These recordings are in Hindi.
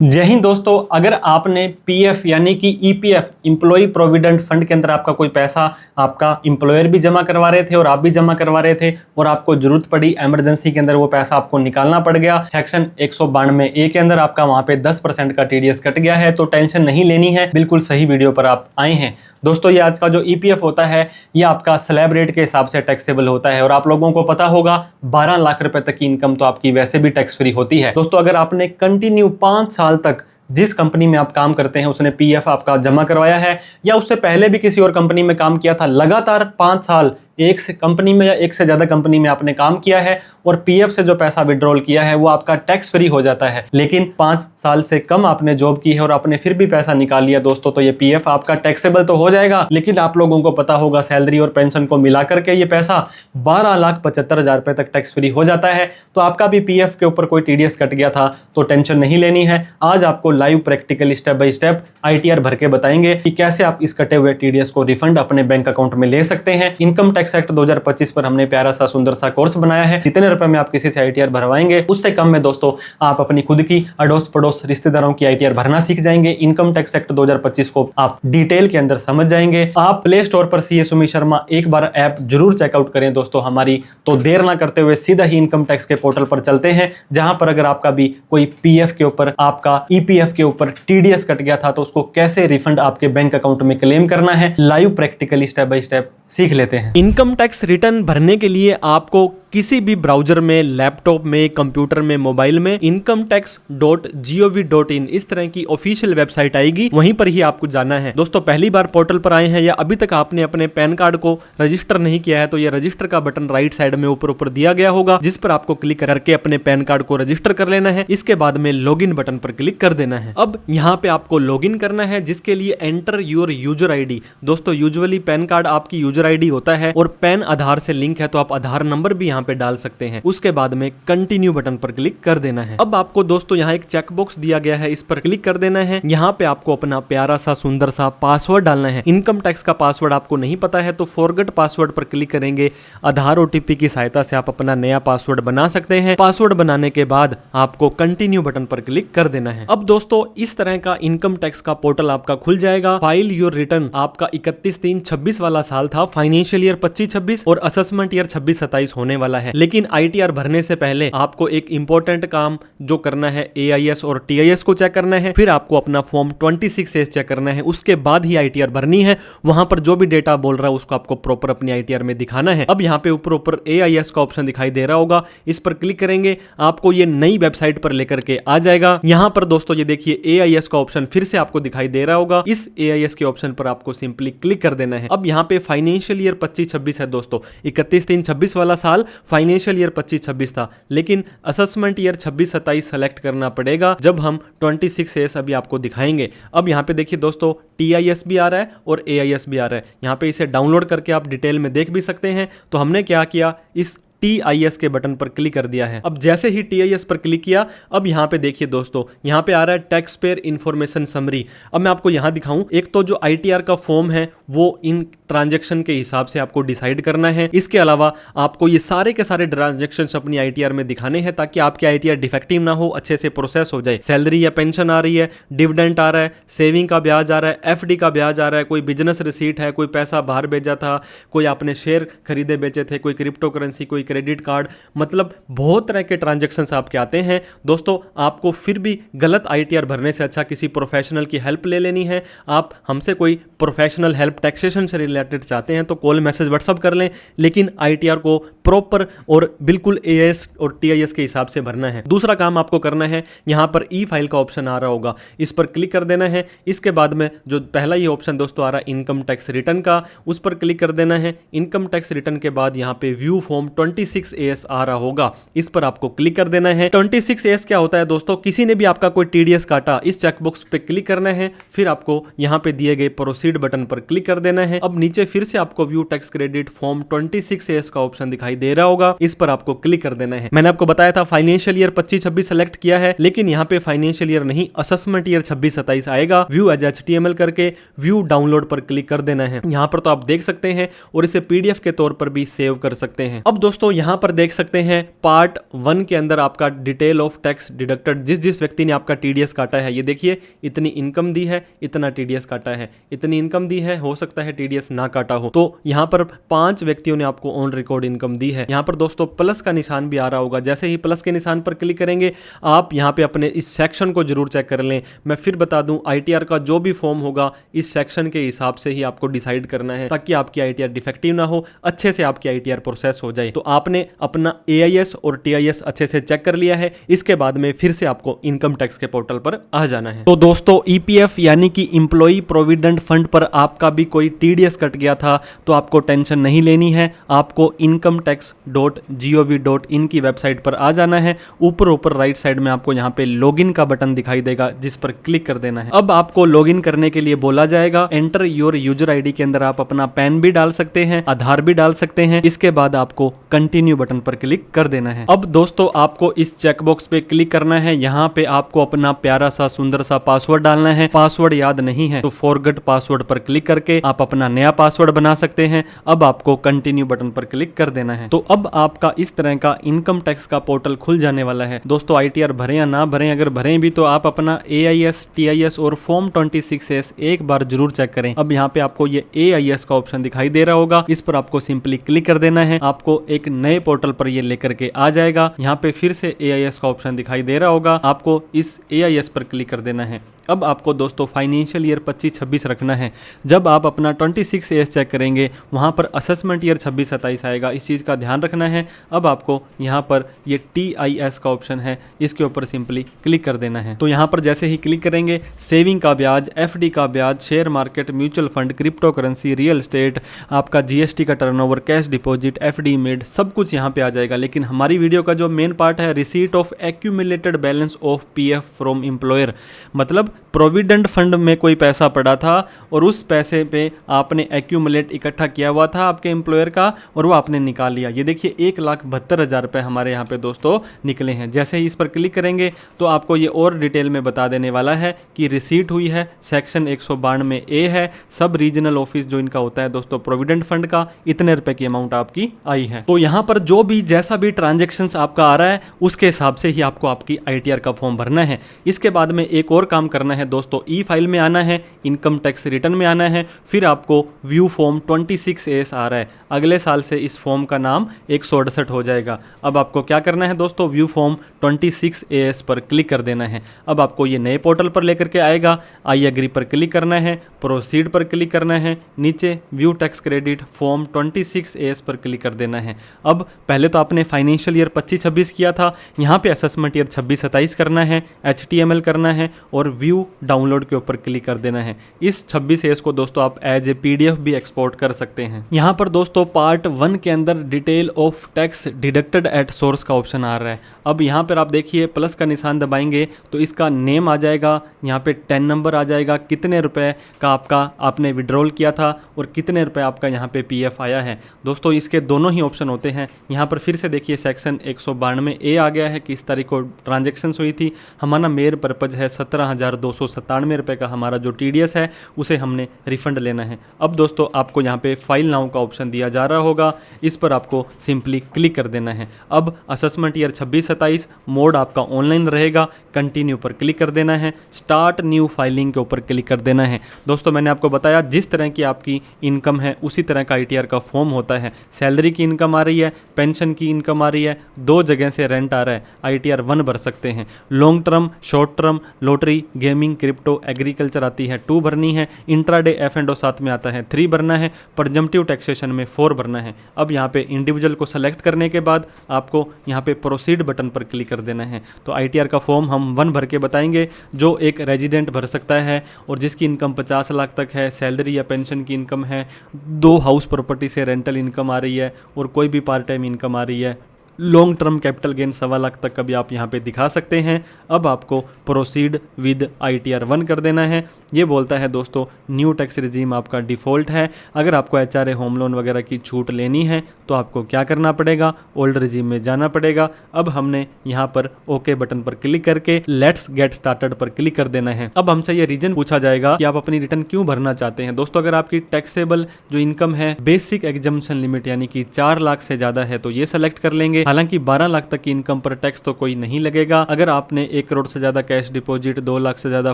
जय हिंद दोस्तों, अगर आपने पीएफ यानी कि ईपीएफ एम्प्लॉय प्रोविडेंट फंड के अंदर आपका कोई पैसा आपका एम्प्लॉयर भी जमा करवा रहे थे और आप भी जमा करवा रहे थे और आपको जरूरत पड़ी इमरजेंसी के अंदर वो पैसा आपको निकालना पड़ गया, सेक्शन 192A के अंदर आपका वहां पे 10% का टीडीएस कट गया है, तो टेंशन नहीं लेनी है। बिल्कुल सही वीडियो पर आप आए हैं दोस्तों। ये आज का जो ईपीएफ होता है ये आपका स्लैब रेट के हिसाब से टैक्सेबल होता है और आप लोगों को पता होगा 12 लाख रुपए तक की इनकम तो आपकी वैसे भी टैक्स फ्री होती है। दोस्तों अगर आपने कंटिन्यू 5 साल तक जिस कंपनी में आप काम करते हैं उसने पीएफ आपका जमा करवाया है या उससे पहले भी किसी और कंपनी में काम किया था, लगातार 5 साल एक से कंपनी में या एक से ज्यादा कंपनी में आपने काम किया है और पीएफ से जो पैसा विड्रॉल किया है वो आपका टैक्स फ्री हो जाता है। लेकिन 5 साल से कम आपने जॉब की है और आपने फिर भी पैसा निकाल लिया दोस्तों, तो ये पीएफ आपका टैक्सेबल तो हो जाएगा, लेकिन आप लोगों को पता होगा सैलरी और पेंशन को मिलाकर के ये पैसा 12,75,000 रुपए तक टैक्स फ्री हो जाता है। तो आपका भी पीएफ के ऊपर कोई टीडीएस कट गया था तो टेंशन नहीं लेनी है। आज आपको live practical step by step ITR भर के बताएंगे कि कैसे आप इस कटे हुए टीडीएस को रिफंड अपने बैंक अकाउंट में ले सकते हैं। इनकम टैक्स एक्ट 2025 पर हमने प्यारा सा सुंदर सा कोर्स बनाया है। जितने रुपए में आप किसी से आईटीआर भरवाएंगे उससे कम में दोस्तों आप अपनी खुद की अड़ोस पड़ोस रिश्तेदारों की आईटीआर भरना सीख जाएंगे। इनकम टैक्स एक्ट 2025 को आप डिटेल के अंदर समझ जाएंगे। आप प्ले स्टोर पर सीए सुमी शर्मा एक बार ऐप जरूर चेकआउट करें दोस्तों हमारी। तो देर ना करते हुए सीधा ही इनकम टैक्स के पोर्टल पर चलते हैं, जहां पर अगर आपका भी कोई पीएफ के ऊपर आपका ईपीएफ के ऊपर टीडीएस कट गया था तो उसको कैसे रिफंड आपके बैंक अकाउंट में क्लेम करना है, live practically step by step सीख लेते हैं। इनकम टैक्स रिटर्न भरने के लिए आपको किसी भी ब्राउजर में, लैपटॉप में, कंप्यूटर में, मोबाइल में incometax.gov.in इस तरह की ऑफिशियल वेबसाइट आएगी, वहीं पर ही आपको जाना है। दोस्तों पहली बार पोर्टल पर आए हैं या अभी तक आपने अपने पैन कार्ड को रजिस्टर नहीं किया है तो ये रजिस्टर का बटन राइट साइड में ऊपर दिया गया होगा, जिस पर आपको क्लिक करके अपने पैन कार्ड को रजिस्टर कर लेना है। इसके बाद में लॉगिन बटन पर क्लिक कर देना है। अब यहाँ पे आपको लॉगिन करना है, जिसके लिए एंटर योर यूजर आईडी। दोस्तों यूजुअली पैन कार्ड आपकी यूजर आईडी होता है और पैन आधार से लिंक है तो आप आधार नंबर भी यहाँ पे डाल सकते हैं। उसके बाद में कंटिन्यू बटन पर क्लिक कर देना है। अब आपको दोस्तों यहाँ एक चेक बॉक्स दिया गया है, इस पर क्लिक कर देना है। यहाँ पे आपको अपना प्यारा सा सुंदर सा पासवर्ड डालना है। इनकम टैक्स का पासवर्ड आपको नहीं पता है तो फॉरगेट पासवर्ड पर क्लिक करेंगे। आधार ओटीपी की सहायता से आप अपना नया पासवर्ड बना सकते हैं। पासवर्ड बनाने के बाद आपको कंटिन्यू बटन पर क्लिक कर देना है। अब दोस्तों इस तरह का इनकम टैक्स का पोर्टल आपका खुल जाएगा। फाइल योर रिटर्न आपका 31/3/26 वाला साल था, फाइनेंशियल ईयर 25-26 और असेसमेंट ईयर 26-27 होने वाला है। लेकिन आईटीआर भरने से पहले आपको एक इंपॉर्टेंट काम जो करना है, एआईएस और टीआईएस को चेक करना है, फिर आपको अपना फॉर्म 26A चेक करना है। उसके बाद ही आईटीआर भरनी है। वहां पर जो भी डेटा बोल रहा है उसको आपको प्रॉपर अपनी आईटीआर में दिखाना है। अब यहाँ पे ऊपर एआईएस का ऑप्शन दिखाई दे रहा होगा, इस पर क्लिक करेंगे, आपको ये नई वेबसाइट पर लेकर के आ जाएगा। यहाँ पर दोस्तों ये देखिए एआईएस का ऑप्शन फिर से आपको दिखाई दे रहा होगा। इस एआईएस के ऑप्शन पर आपको सिंपली क्लिक कर देना है। अब यहाँ पे फाइनेंशियल ईयर 25-26 है दोस्तों, 31/3/26 वाला साल फाइनेंशियल ईयर 25-26 था, लेकिन असेसमेंट ईयर 26-27 सेलेक्ट करना पड़ेगा जब हम 26A अभी आपको दिखाएंगे। अब यहाँ पे देखिए दोस्तों टीआईएस भी आ रहा है और एआईएस भी आ रहा है। यहाँ पे इसे डाउनलोड करके आप डिटेल में देख भी सकते हैं। तो हमने क्या किया, इस TIS के बटन पर क्लिक कर दिया है। अब जैसे ही TIS पर क्लिक किया, अब यहाँ पे देखिए दोस्तों, यहाँ पे आ रहा है टैक्स पेयर इन्फॉर्मेशन समरी। अब मैं आपको यहाँ दिखाऊं, एक तो जो आईटीआर का फॉर्म है वो इन ट्रांजैक्शन के हिसाब से आपको डिसाइड करना है। इसके अलावा आपको ये सारे के सारे ट्रांजैक्शंस अपनी आईटीआर में दिखाने हैं ताकि आपकी आईटीआर डिफेक्टिव ना हो, अच्छे से प्रोसेस हो जाए। सैलरी या पेंशन आ रही है, डिविडेंड आ रहा है, सेविंग का ब्याज आ रहा है, एफडी का ब्याज आ रहा है, कोई बिजनेस रिसीट है, कोई पैसा बाहर भेजा था, कोई आपने शेयर खरीदे बेचे थे, कोई क्रिप्टो करेंसी, कोई क्रेडिट कार्ड, मतलब बहुत तरह के ट्रांजैक्शंस आपके आते हैं। दोस्तों आपको फिर भी गलत आईटीआर भरने से अच्छा किसी प्रोफेशनल की हेल्प ले लेनी है। आप हमसे कोई प्रोफेशनल हेल्प टैक्सेशन से रिलेटेड चाहते हैं तो कॉल मैसेज व्हाट्सअप कर लें, लेकिन आईटीआर को प्रॉपर और बिल्कुल एएस और टीआईएस के हिसाब से भरना है। दूसरा काम आपको करना है, यहां पर ई फाइल का ऑप्शन आ रहा होगा, इस पर क्लिक कर देना है। इसके बाद में जो पहला ये ऑप्शन दोस्तों आ रहा है इनकम टैक्स रिटर्न का, उस पर क्लिक कर देना है। इनकम टैक्स रिटर्न के बाद यहां पे व्यू फॉर्म 26AS आ रहा होगा, इस पर आपको क्लिक कर देना है। 26AS क्या होता है दोस्तों, किसी ने भी आपका कोई टीडीएस काटा, इस चेकबॉक्स पे क्लिक करना है, फिर आपको यहां पे दिए गए प्रोसीड बटन पर क्लिक कर देना है। अब नीचे फिर से आपको view tax credit form 26AS का ऑप्शन दिखाई दे रहा होगा, इस पर आपको क्लिक कर देना है। मैंने आपको बताया था फाइनेंशियल ईयर 25-26 सेलेक्ट किया है, लेकिन यहाँ पे फाइनेंशियल ईयर नहीं, असेसमेंट ईयर 26-27 आएगा। व्यू एज HTML करके व्यू डाउनलोड पर क्लिक कर देना है। यहाँ पर तो आप देख सकते हैं और इसे PDF के तौर पर भी सेव कर सकते हैं। अब दोस्तों दोस्तों यहाँ पर देख सकते हैं पार्ट 1 के अंदर आपका डिटेल ऑफ टैक्स डिडक्टेड, जिस जिस व्यक्ति ने आपका टीडीएस काटा है, ये देखिए इतनी इनकम दी है, इतना टीडीएस काटा है, इतनी इनकम दी है, हो सकता है टीडीएस ना काटा हो। तो यहाँ पर 5 व्यक्तियों ने आपको ऑन रिकॉर्ड इनकम दी है। यहाँ पर दोस्तों प्लस का निशान भी आ रहा होगा, जैसे ही प्लस के निशान पर क्लिक करेंगे आप यहाँ पे अपने इस सेक्शन को जरूर चेक कर लें। मैं फिर बता दूं, आईटीआर का जो भी फॉर्म होगा इस सेक्शन के हिसाब से ही आपको डिसाइड करना है, ताकि आपकी आईटीआर डिफेक्टिव ना हो, अच्छे से आपकी आईटीआर प्रोसेस हो जाए। तो आपने अपना एआईएस और टीआईएस अच्छे से चेक कर लिया है, इसके बाद में फिर से आपको इनकम टैक्स के पोर्टल पर आ जाना है। तो दोस्तों ईपीएफ यानी कि इंप्लॉई प्रोविडेंट फंड पर आपका भी कोई टीडीएस कट गया था तो आपको टेंशन नहीं लेनी है, आपको incometax.gov.in की वेबसाइट पर आ जाना है। ऊपर राइट साइड में आपको यहाँ पे लॉगिन का बटन दिखाई देगा, जिस पर क्लिक कर देना है। अब आपको लॉगिन करने के लिए बोला जाएगा एंटर योर यूजर आईडी के अंदर आप अपना पैन भी डाल सकते हैं, आधार भी डाल सकते हैं। इसके बाद आपको कंटिन्यू बटन पर क्लिक कर देना है। अब दोस्तों आपको इस चेकबॉक्स पे क्लिक करना है, यहाँ पे आपको अपना प्यारा सा सुंदर सा पासवर्ड डालना है। पासवर्ड याद नहीं है तो फॉरगेट पासवर्ड पर क्लिक करके आप अपना नया पासवर्ड बना सकते हैं। अब आपको कंटिन्यू बटन पर क्लिक कर देना है। तो अब आपका इस तरह का इनकम टैक्स का पोर्टल खुल जाने वाला है। दोस्तों आईटीआर भरें या ना भरें, अगर भरें भी तो आप अपना एआईएस, टीआईएस और फॉर्म 26S एक बार जरूर चेक करें। अब यहाँ पे आपको ये एआईएस का ऑप्शन दिखाई दे रहा होगा, इस पर आपको सिंपली क्लिक कर देना है। आपको एक नए पोर्टल पर ये लेकर के आ जाएगा। यहाँ पे फिर से एआईएस का ऑप्शन दिखाई दे रहा होगा, आपको इस एआईएस पर क्लिक कर देना है। अब आपको दोस्तों फाइनेंशियल ईयर 25-26 रखना है। जब आप अपना 26AS चेक करेंगे वहाँ पर असेसमेंट ईयर 26-27 आएगा, इस चीज़ का ध्यान रखना है। अब आपको यहाँ पर ये TIS का ऑप्शन है, इसके ऊपर सिंपली क्लिक कर देना है। तो यहाँ पर जैसे ही क्लिक करेंगे सेविंग का ब्याज, FD का ब्याज, share market, mutual fund, crypto currency, real estate, आपका GST का turnover, cash deposit, FD made, सब कुछ यहाँ पे आ जाएगा। लेकिन हमारी वीडियो का जो मेन पार्ट है receipt of accumulated balance of PF from employer, मतलब प्रोविडेंट फंड में कोई पैसा पड़ा था और उस पैसे पे आपने एक्यूमुलेट इकट्ठा किया हुआ था आपके एम्प्लॉयर का और वो आपने निकाल लिया। ये देखिए 1,72,000 रुपये हमारे यहाँ पे दोस्तों निकले हैं। जैसे ही इस पर क्लिक करेंगे तो आपको ये और डिटेल में बता देने वाला है कि रिसीट हुई है, सेक्शन 192A है, सब रीजनल ऑफिस जो इनका होता है दोस्तों प्रोविडेंट फंड का, इतने रुपए की अमाउंट आपकी आई है। तो यहाँ पर जो भी जैसा भी ट्रांजेक्शन्स आपका आ रहा है उसके हिसाब से ही आपको आपकी आईटीआर का फॉर्म भरना है। इसके बाद में एक और काम करना है दोस्तों, ई फाइल में आना है, इनकम टैक्स रिटर्न में आना है, फिर आपको व्यू फॉर्म 26AS आ रहा है। अगले साल से इस फॉर्म का नाम 168 हो जाएगा। अब आपको क्या करना है दोस्तों, व्यू फॉर्म 26AS पर क्लिक कर देना है। अब आपको ये नए पोर्टल पर लेकर के आएगा। आई एग्री पर क्लिक करना है, प्रोसीड पर क्लिक करना है, नीचे view tax credit form 26AS पर क्लिक कर देना है। अब पहले तो आपने फाइनेंशियल ईयर 25-26 किया था, यहाँ पे असेसमेंट ईयर 26-27 करना है, HTML करना है और व्यू डाउनलोड के ऊपर क्लिक कर देना है। इस 26AS को दोस्तों आप एज ए PDF भी एक्सपोर्ट कर सकते हैं। यहाँ पर दोस्तों पार्ट 1 के अंदर detail of tax deducted at source का ऑप्शन आ रहा है। अब यहाँ पर आप देखिए प्लस का निशान दबाएंगे तो इसका नेम आ जाएगा, यहाँ पे 10 नंबर आ जाएगा, कितने रुपए का आपका आपने विड्रॉल किया था और कितने रुपए आपका यहाँ पे PF आया है। दोस्तों इसके दोनों ही ऑप्शन होते हैं। यहाँ पर फिर से देखिए सेक्शन 192A आ गया है कि इस तारीख को ट्रांजेक्शन हुई थी। हमारा मेयर पर्पज है 17,297 रुपये का हमारा जो TDS है उसे हमने रिफंड लेना है। अब दोस्तों आपको यहाँ पे फाइल नाउ का ऑप्शन दिया जा रहा होगा, इस पर आपको सिंपली क्लिक कर देना है। अब असेसमेंट ईयर 26-27 मोड आपका ऑनलाइन रहेगा, कंटिन्यू पर क्लिक कर देना है, स्टार्ट न्यू फाइलिंग के ऊपर क्लिक कर देना है। दोस्तों मैंने आपको बताया जिस तरह की आपकी इनकम है उसी तरह का ITR का फॉर्म होता है। सैलरी की इनकम आ रही है, पेंशन की इनकम आ रही है, 2 जगह से रेंट आ रहा है, ITR 1 भर सकते हैं। Long term, short term, lottery, gaming, crypto, agriculture आती है 2 भरनी है, इंट्राडे F&O साथ में आता है 3 भरना है, परजम्पटिव टैक्सेशन में 4 भरना है। अब यहाँ पे इंडिविजुअल को सेलेक्ट करने के बाद आपको यहाँ पे प्रोसीड बटन पर क्लिक कर देना है। तो ITR का फॉर्म हम 1 भर के बताएंगे जो एक रेजिडेंट भर सकता है और जिसकी इनकम 50 लाख तक है, सैलरी या पेंशन की इनकम है, 2 हाउस प्रॉपर्टी से रेंटल इनकम आ रही है और कोई भी पार्ट टाइम इनकम आ रही है, long term capital gain 1.25 lakh तक का भी आप यहाँ पे दिखा सकते हैं। अब आपको प्रोसीड विद ITR 1 कर देना है। ये बोलता है दोस्तों न्यू टैक्स रिजीम आपका डिफ़ॉल्ट है। अगर आपको HRA होम लोन वगैरह की छूट लेनी है तो आपको क्या करना पड़ेगा, ओल्ड रिजीम में जाना पड़ेगा। अब हमने यहाँ पर ओके बटन पर क्लिक करके लेट्स गेट स्टार्टेड पर क्लिक कर देना है। अब हमसे ये रीजन पूछा जाएगा कि आप अपनी रिटर्न क्यों भरना चाहते हैं। दोस्तों अगर आपकी टैक्सेबल जो इनकम है बेसिक एग्जम्पशन लिमिट यानी कि 4 लाख से ज्यादा है तो ये सेलेक्ट कर लेंगे। हालांकि 12 लाख तक की इनकम पर टैक्स तो कोई नहीं लगेगा। अगर आपने 1 करोड़ से ज्यादा कैश डिपॉजिट, 2 लाख से ज्यादा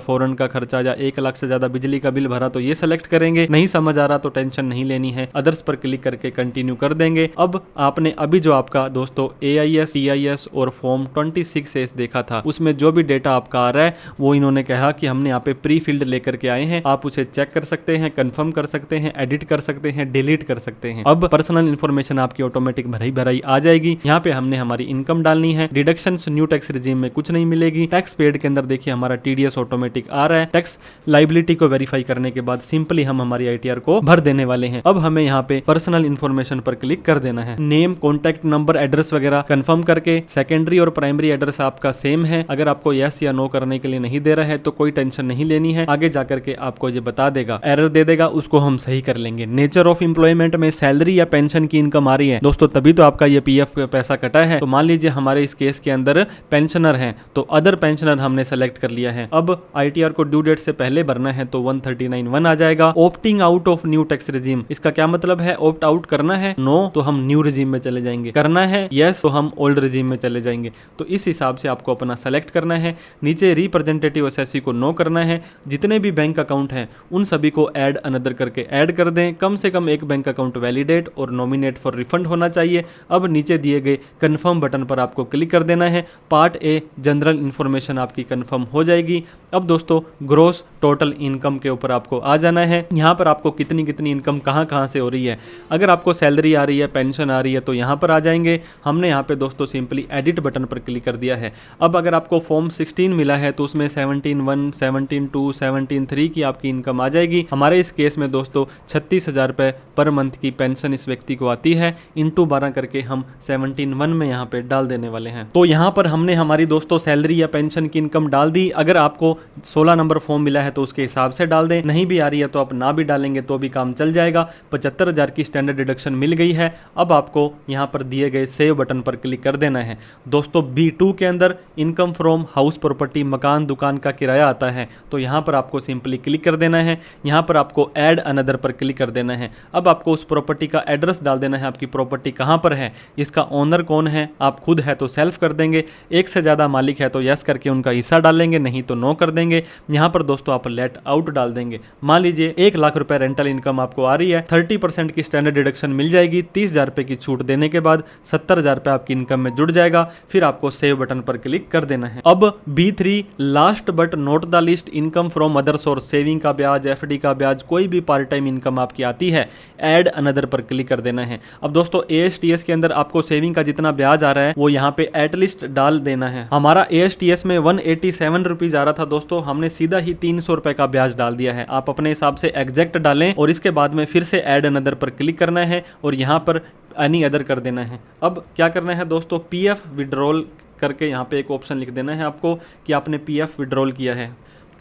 फॉरेन का खर्चा या 1 लाख से ज्यादा बिजली का बिल भरा तो ये सेलेक्ट करेंगे। नहीं समझ आ रहा तो टेंशन नहीं लेनी है, अदर्स पर क्लिक करके कंटिन्यू कर देंगे। अब आपने अभी जो आपका दोस्तों AIS, CIS और फॉर्म 26A देखा था उसमें जो भी डेटा आपका आ रहा है वो इन्होंने कहा कि हमने यहाँ पे प्री फील्ड लेकर के आए हैं। आप उसे चेक कर सकते हैं, कंफर्म कर सकते हैं, एडिट कर सकते हैं, डिलीट कर सकते हैं। अब पर्सनल इन्फॉर्मेशन आपकी ऑटोमेटिक भराई आ जाएगी। यहाँ पे हमने हमारी इनकम डालनी है। डिडक्शंस न्यू टैक्स रिजीम में कुछ नहीं मिलेगी। टैक्स पेड के अंदर देखिए हमारा TDS ऑटोमेटिक आ रहा है। टैक्स लाइबिलिटी को वेरीफाई करने के बाद सिंपली हम हमारी ITR को भर देने वाले हैं। अब हमें यहाँ पे पर्सनल इन्फॉर्मेशन पर क्लिक कर देना है। नेम, कॉन्टैक्ट नंबर, एड्रेस वगैरह कंफर्म करके सेकेंडरी और प्राइमरी एड्रेस आपका सेम है। अगर आपको यस या नो करने के लिए नहीं दे रहा है तो कोई टेंशन नहीं लेनी है, आगे जाकर के आपको ये बता देगा, एरर दे देगा, उसको हम सही कर लेंगे। नेचर ऑफ एम्प्लॉयमेंट में सैलरी या पेंशन की इनकम आ रही है दोस्तों तभी तो आपका ये PF पैसा कटा है। तो मान लीजिए हमारे इस केस के अंदर पेंशनर हैं तो अदर पेंशनर हमने सेलेक्ट कर लिया है। अब ITR को ड्यू डेट से पहले भरना है तो 139(1) आ जाएगा। Opting out of new tax regime, इसका क्या मतलब है? ऑप्ट आउट करना है, नो तो हम न्यू रिजीम में चले जाएंगे, करना है यस तो हम ओल्ड रिजीम में चले जाएंगे। तो इस हिसाब से आपको अपना सेलेक्ट करना है। नीचे रिप्रेजेंटेटिव SSC को नो करना है। जितने भी बैंक अकाउंट हैं उन सभी को ऐड अनदर करके ऐड कर दें। कम से कम एक बैंक अकाउंट वैलिडेट और नॉमिनेट फॉर रिफंड होना चाहिए। अब नीचे दिए गए कंफर्म बटन पर आपको क्लिक कर देना है। पार्ट A जनरल इन्फॉर्मेशन आपकी कंफर्म हो जाएगी। अब दोस्तों ग्रोस टोटल इनकम के ऊपर आपको आ जाना है। यहाँ पर आपको कितनी इनकम कहाँ से हो रही है। अगर आपको सैलरी आ रही है, पेंशन आ रही है तो यहाँ पर आ जाएंगे। हमने यहाँ पे दोस्तों सिंपली एडिट बटन पर क्लिक कर दिया है। अब अगर आपको फॉर्म 16 मिला है तो उसमें 17(1), 17(2), 17(3) की आपकी इनकम आ जाएगी। हमारे इस केस में दोस्तों 36,000 रुपये पर मंथ की पेंशन इस व्यक्ति को आती है। इंटू 12 करके हम 17(1) में यहाँ पे डाल देने वाले हैं। तो यहाँ पर हमने हमारी दोस्तों सैलरी या पेंशन की इनकम डाल दी। अगर आपको 16 नंबर फॉर्म मिला है तो उसके हिसाब से डाल दें। नहीं भी आ रही है तो आप ना भी डालेंगे तो भी काम चल जाएगा। 75,000 की स्टैंडर्ड डिडक्शन मिल गई है। अब आपको यहाँ पर दिए गए सेव बटन पर क्लिक कर देना है। दोस्तों B2 के अंदर इनकम फ्रॉम हाउस प्रॉपर्टी, मकान दुकान का किराया आता है तो यहाँ पर आपको सिंपली क्लिक कर देना है। यहाँ पर आपको ऐड अनदर पर क्लिक कर देना है। अब आपको उस प्रॉपर्टी का एड्रेस डाल देना है। आपकी प्रॉपर्टी कहाँ पर है, इसका ओनर कौन है, आप खुद है तो सेल्फ कर देंगे, एक से ज़्यादा मालिक है तो यस करके उनका हिस्सा डालेंगे, नहीं तो नो कर देंगे। यहाँ पर दोस्तों आप लेट आउट डाल देंगे। मान लीजिए 1 लाख रुपए रेंटल इनकम आपको आ रही है, 30% की स्टैंडर्ड डिडक्शन मिल जाएगी। 30,000 रुपये की छूट देने के बाद 70,000 रुपये आपकी इनकम में जुड़ जाएगा। फिर आपको सेव बटन पर क्लिक कर देना है। अब B3 last but note the list income from other source, saving का ब्याज, FD का ब्याज, कोई भी पार्ट टाइम इनकम आपकी आती है, ऐड अनदर पर क्लिक कर देना है। अब दोस्तों ASTS के अंदर आपको सेविंग का जितना ब्याज आ रहा है वो यहाँ पे एटलिस्ट डाल देना है। हमारा ASTS में 187 रुपीज आ रहा था दोस्तों, हमने सीधा ही 300 रुपए का ब्याज डाल दिया है। आप अपने हिसाब से एग्जैक्ट डालें और इसके बाद में फिर से ऐड अनदर पर क्लिक करना है और यहाँ पर एनी अदर कर देना है। अब क्या करना है दोस्तों, PF विड्रॉल करके यहाँ पे एक ऑप्शन लिख देना है आपको कि आपने PF विड्रॉल किया है।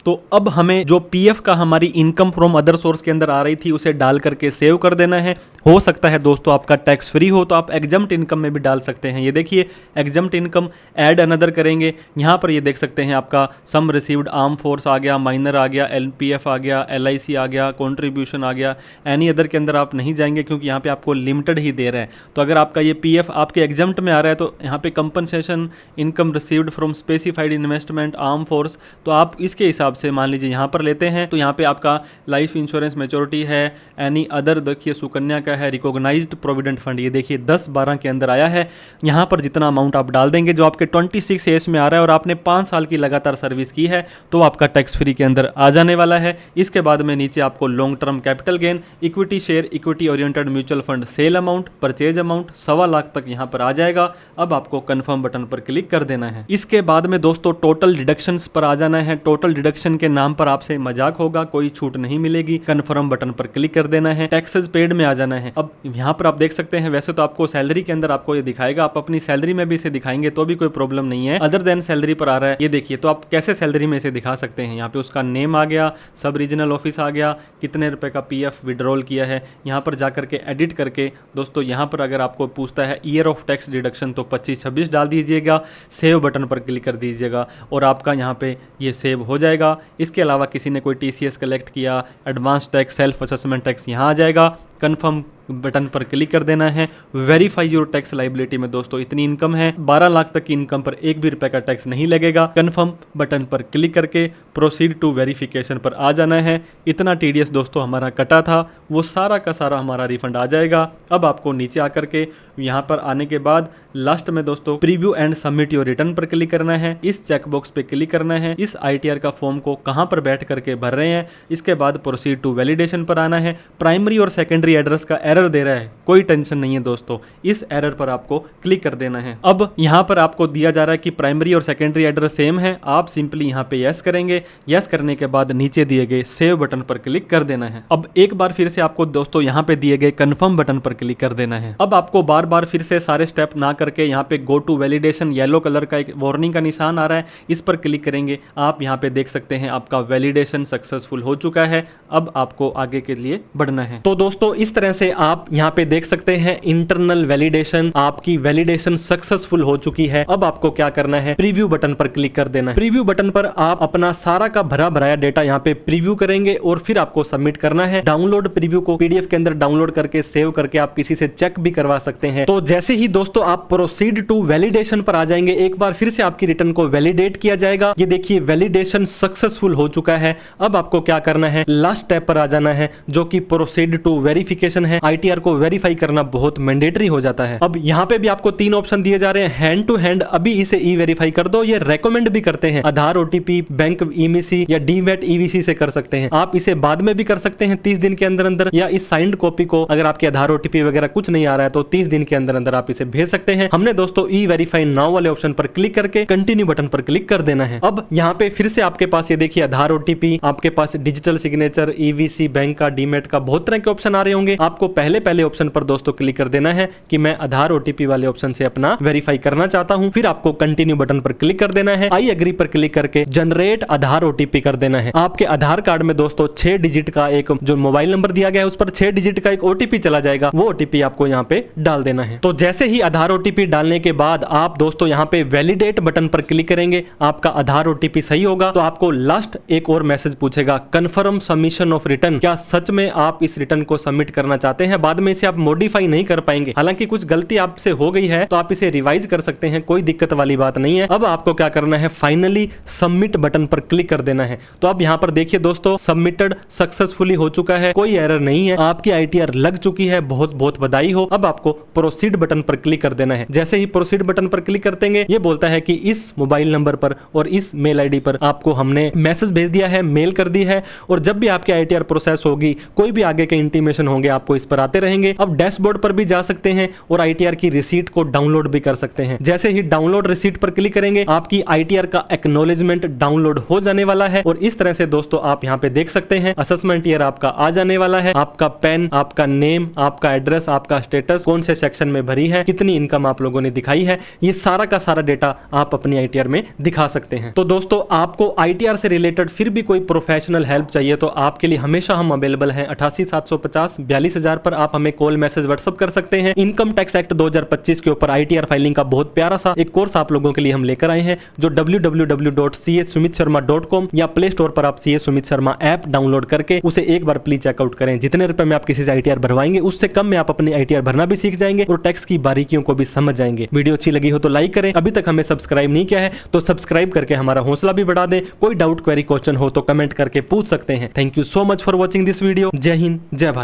तो अब हमें जो PF का हमारी इनकम फ्रॉम अदर सोर्स के अंदर आ रही थी उसे डाल करके सेव कर देना है। हो सकता है दोस्तों आपका टैक्स फ्री हो तो आप एग्जम्प्ट इनकम में भी डाल सकते हैं। ये देखिए एग्जम्प्ट इनकम ऐड अनदर करेंगे। यहाँ पर ये देख सकते हैं आपका सम रिसीव्ड आर्म फोर्स आ गया, माइनर आ गया, LPF आ गया, LIC आ गया, कॉन्ट्रीब्यूशन आ गया। एनी अदर के अंदर आप नहीं जाएंगे क्योंकि यहाँ पे आपको लिमिटेड ही दे रहा है। तो अगर आपका ये PF आपके एग्जम्प्ट में आ रहा है तो यहाँ पे compensation income received from specified investment arm force, तो आप इसके हिसाब से मान लीजिए यहाँ पर लेते हैं तो यहाँ पे आपका लाइफ इंश्योरेंस मैच्योरिटी है, एनी अदर देखिए सुकन्या का है, रिकॉग्नाइज्ड प्रोविडेंट फंड, ये देखिए 10-12 के अंदर आया है। यहाँ पर जितना अमाउंट आप डाल देंगे जो आपके 26 एज में आ रहा है और आपने 5 साल की लगातार सर्विस की है तो आपका टैक्स फ्री के अंदर आ जाने वाला है। इसके बाद में नीचे आपको long term capital gain, equity share, equity oriented mutual fund sale amount, purchase amount 1.25 lakh तक यहाँ पर आ जाएगा। अब आपको कंफर्म बटन पर क्लिक कर देना है। इसके बाद में दोस्तों टोटल डिडक्शंस पर आ जाना है। टोटल डिडक्शन डिडक्शन के नाम पर आपसे मजाक होगा, कोई छूट नहीं मिलेगी। कन्फर्म बटन पर क्लिक कर देना है, टैक्सेस पेड में आ जाना है। अब यहाँ पर आप देख सकते हैं, वैसे तो आपको सैलरी के अंदर आपको ये दिखाएगा, आप अपनी सैलरी में भी इसे दिखाएंगे तो भी कोई प्रॉब्लम नहीं है। अदर देन सैलरी पर आ रहा है, ये देखिए। तो आप कैसे सैलरी में इसे दिखा सकते हैं, यहाँ पे उसका नेम आ गया, सब रीजनल ऑफिस आ गया, कितने रुपए का पीएफ विड्रॉल किया है, यहाँ पर जाकर के एडिट करके दोस्तों यहाँ पर अगर आपको पूछता है ईयर ऑफ टैक्स डिडक्शन तो 25-26 डाल दीजिएगा, सेव बटन पर क्लिक कर दीजिएगा और आपका यहाँ पे ये सेव हो जाएगा। इसके अलावा किसी ने कोई टीसीएस कलेक्ट किया, advance tax, self assessment tax यहाँ आ जाएगा। कन्फर्म बटन पर क्लिक कर देना है। वेरीफाई योर टैक्स लाइबिलिटी में दोस्तों इतनी इनकम है, 12 लाख तक की इनकम पर एक भी रुपए का टैक्स नहीं लगेगा। कन्फर्म बटन पर क्लिक करके प्रोसीड टू वेरिफिकेशन पर आ जाना है। इतना टीडीएस दोस्तों हमारा कटा था वो सारा का सारा हमारा रिफंड आ जाएगा। अब आपको नीचे आकर के यहाँ पर आने के बाद लास्ट में दोस्तों preview and submit your return पर क्लिक करना है। इस चेकबॉक्स पे क्लिक करना है, इस आईटीआर का फॉर्म को कहाँ पर बैठ करके भर रहे हैं। इसके बाद प्रोसीड टू वैलिडेशन पर आना है। प्राइमरी और सेकेंडरी एड्रेस का एरर दे रहा है, कोई टेंशन नहीं है दोस्तों, इस एरर पर आपको क्लिक कर देना है। अब यहाँ पर आपको दिया जा रहा है कि प्राइमरी और सेकेंडरी एड्रेस सेम है, आप सिंपली यहाँ पे यस करेंगे। यस करने के बाद नीचे दिए गए सेव बटन पर क्लिक कर देना है। अब एक बार फिर से आपको दोस्तों यहाँ पे दिए गए कंफर्म बटन पर क्लिक कर देना है। अब आपको बार बार फिर से सारे स्टेप ना करके यहाँ पे go to validation yellow colour का एक वार्निंग का निशान आ रहा है, इस पर क्लिक करेंगे। आप यहाँ पे देख सकते हैं आपका वैलिडेशन सक्सेसफुल हो चुका है। अब आपको आगे के लिए बढ़ना है। तो दोस्तों इस तरह से आप यहाँ पे देख सकते हैं इंटरनल वैलिडेशन, आपकी वैलिडेशन सक्सेसफुल हो चुकी है। अब आपको क्या करना है, प्रीव्यू बटन पर क्लिक कर देना है। प्रीव्यू बटन पर आप अपना सारा का भरा भराया डेटा यहाँ पे प्रीव्यू करेंगे और फिर आपको सबमिट करना है। डाउनलोड प्रीव्यू को पीडीएफ के अंदर डाउनलोड करके सेव करके आप किसी से चेक भी करवा सकते हैं। तो जैसे ही दोस्तों आप प्रोसीड टू वैलिडेशन पर आ जाएंगे, एक बार फिर से आपकी रिटर्न को वैलिडेट किया जाएगा। ये देखिए वैलिडेशन सक्सेसफुल हो चुका है। अब आपको क्या करना है, लास्ट स्टेप पर आ जाना है जो कि प्रोसीड टू वेरिफिकेशन है। आईटीआर को वेरीफाई करना बहुत मैंडेटरी हो जाता है। अब यहाँ पे भी आपको 3 ऑप्शन दिए जा रहे हैं। हैंड टू हैंड अभी इसे ई वेरीफाई कर दो, ये रेकमेंड भी करते हैं। आधार ओटीपी, बैंक ईमीसी या डीमैट ईवीसी से कर सकते हैं। आप इसे बाद में भी कर सकते हैं 30 दिन के अंदर अंदर, या इस साइंड कॉपी को अगर आपके आधार ओटीपी वगैरह कुछ नहीं आ रहा है तो 30 दिन के अंदर अंदर आप इसे भेज सकते हैं। हमने दोस्तों ई वेरीफाई नाउ वाले ऑप्शन पर क्लिक करके कंटिन्यू बटन पर क्लिक कर देना है। अब यहाँ पे फिर से आपके पास ये देखिए आधार ओटीपी, आपके पास डिजिटल सिग्नेचर, ईवीसी, बैंक का, डीमैट का, बहुत तरह के ऑप्शन आ रहे होंगे। आपको पहले ऑप्शन पर दोस्तों क्लिक कर देना है कि मैं आधार ओटीपी वाले ऑप्शन से अपना वेरीफाई करना चाहता हूं। फिर आपको कंटिन्यू बटन पर क्लिक कर देना है। आई एग्री पर क्लिक करके जनरेट आधार ओटीपी कर देना है। आपके आधार कार्ड में दोस्तों 6 डिजिट का एक जो मोबाइल नंबर दिया गया है उस पर 6 डिजिट का एक ओटीपी चला जाएगा, वो ओटीपी आपको यहाँ पे डाल देना है। तो जैसे ही आधार ओटीपी डालने के बाद आप दोस्तों यहाँ पे वैलिडेट बटन पर क्लिक करेंगे, आपका आधार ओटीपी सही होगा तो आपको लास्ट एक और मैसेज पूछेगा, कंफर्म सबमिशन ऑफ रिटर्न। क्या सच में आप इस रिटर्न को सबमिट करना चाहते हैं? बाद में इसे आप मॉडिफाई नहीं कर पाएंगे। हालांकि कुछ गलती आपसे हो गई है तो आप इसे रिवाइज कर सकते हैं, कोई दिक्कत वाली बात नहीं है। अब आपको क्या करना है, फाइनली सबमिट बटन पर क्लिक कर देना है। तो अब यहाँ पर देखिए दोस्तों सबमिटेड सक्सेसफुली हो चुका है, कोई एरर नहीं है, आपकी आईटीआर लग चुकी है, बहुत बहुत बधाई हो। अब आपको प्रोसीड बटन पर क्लिक कर देना है। जैसे ही प्रोसीड बटन पर क्लिक करते हैं ये बोलता है कि इस मोबाइल नंबर पर और इस मेल आईडी पर आपको हमने मैसेज भेज दिया है, मेल कर दी है, और जब भी आपकी आईटीआर प्रोसेस होगी, कोई भी आगे के इंटीमेशन होंगे आपको इस पर आते रहेंगे। अब डैशबोर्ड पर भी जा सकते हैं और आईटीआर की रिसीट को डाउनलोड भी कर सकते हैं। जैसे ही डाउनलोड रिसीट पर क्लिक करेंगे आपकी आईटीआर का एक्नॉलेजमेंट डाउनलोड हो जाने वाला है। और इस तरह से दोस्तों आप यहाँ पे देख सकते हैं असेसमेंट ईयर आपका आ जाने वाला है, आपका पेन, आपका नेम, आपका एड्रेस, आपका स्टेटस, कौन से सेक्शन में भरी है, कितनी इनकम आप लोगों ने दिखाई है, ये सारा का सारा डेटा आप अपनी आईटीआर में दिखा सकते हैं। तो दोस्तों आपको आईटीआर से रिलेटेड फिर भी कोई प्रोफेशनल हेल्प चाहिए तो आपके लिए हमेशा हम अवेलेबल हैं। 88 750 42,000 पर आप हमें कॉल, मैसेज, व्हाट्सएप कर सकते हैं। इनकम टैक्स एक्ट 2025 के ऊपर आईटीआर फाइलिंग का बहुत प्यारा सा एक कोर्स आप लोगों के लिए हम लेकर आए हैं, जो www.csumitsharma.com या प्ले स्टोर पर आप CS Sumit Sharma app download करके उसे एक बार प्लीज चेकआउट करें। जितने रुपए में आप किसी से आईटीआर भरवाएंगे उससे कम में आप अपनी आईटीआर भरना भी सीख जाएंगे और टैक्स की बारीकियों को भी समझ जाएंगे। वीडियो अच्छी लगी हो तो लाइक करें, अभी तक हमें सब्सक्राइब नहीं किया है तो सब्सक्राइब करके हमारा हौसला भी बढ़ा दें। कोई डाउट, क्वेरी, क्वेश्चन हो तो कमेंट करके पूछ सकते हैं। Thank you so much for watching this video. जय हिंद, जय भारत।